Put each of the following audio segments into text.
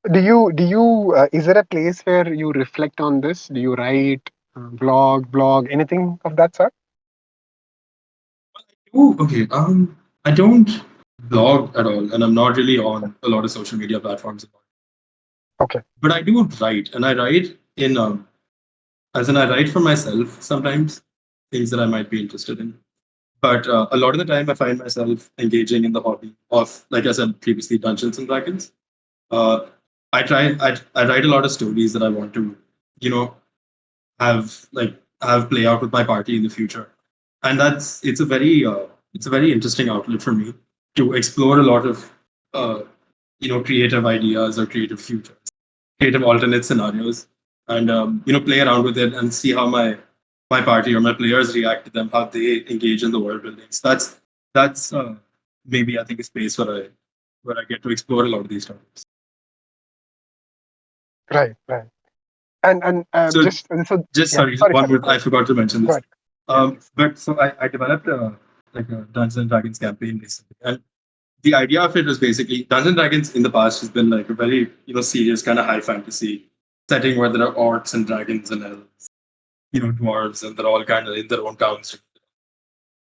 Is there a place where you reflect on this? Do you write, blog, anything of that sort? Oh, okay. I don't blog at all, and I'm not really on a lot of social media platforms. Okay. But I do write, and I write in as in I write for myself sometimes things that I might be interested in. But a lot of the time, I find myself engaging in the hobby of, like I said previously, Dungeons and Dragons. Uh, I write a lot of stories that I want to, you know, have play out with my party in the future, and it's a very interesting outlet for me to explore a lot of uh, creative ideas or creative futures, creative alternate scenarios, and play around with it and see how my party or my players react to them, how they engage in the world building. So that's maybe I think a space where I get to explore a lot of these topics. Right, right. And So just so just yeah. sorry, Sorry, one sorry. more. Go I ahead. forgot to mention Go this. ahead. Yeah, please. But so I developed a Dungeons and Dragons campaign recently, and the idea of it was basically Dungeons and Dragons in the past has been like a very serious kind of high fantasy setting where there are orcs and dragons and elves, dwarves, and they're all kind of in their own towns.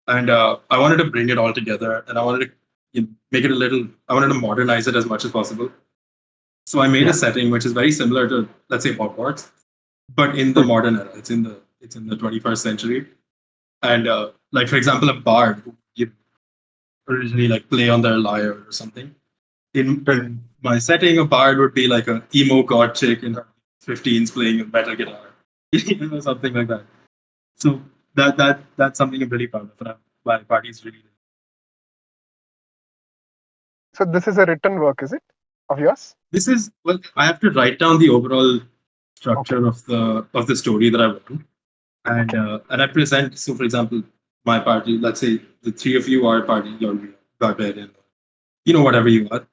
And I wanted to bring it all together, and I wanted to make it a little. I wanted to modernize it as much as possible. So I made a Yeah. setting which is very similar to, let's say, Hogwarts, but in the Mhm. modern era. It's in the 21st century, and like for example, a bard who you originally like play on their lyre or something. Right. In my setting, a bard would be like a emo god chick in her 15s playing a metal guitar, something like that. So that's something I'm really proud of. And my party's really. So this is a written work, is it, of yours? This is well, I have to write down the overall Okay. structure of the story that I want, Okay. and I present. So, for example, my party. Let's say the three of you are a party. You're barbarian, whatever you are,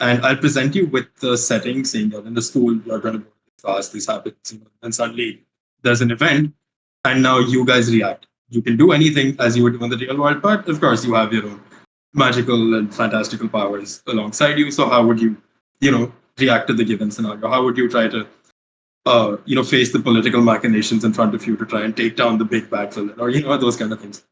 and I'll present you with the setting, saying you're in the school, you're going to go to this class, this happens, and suddenly there's an event, and now you guys react. You can do anything as you would do in the real world, but of course you have your own magical and fantastical powers alongside you. So how would you, react to the given scenario? How would you try to, face the political machinations in front of you to try and take down the big bad villain, or those kind of things.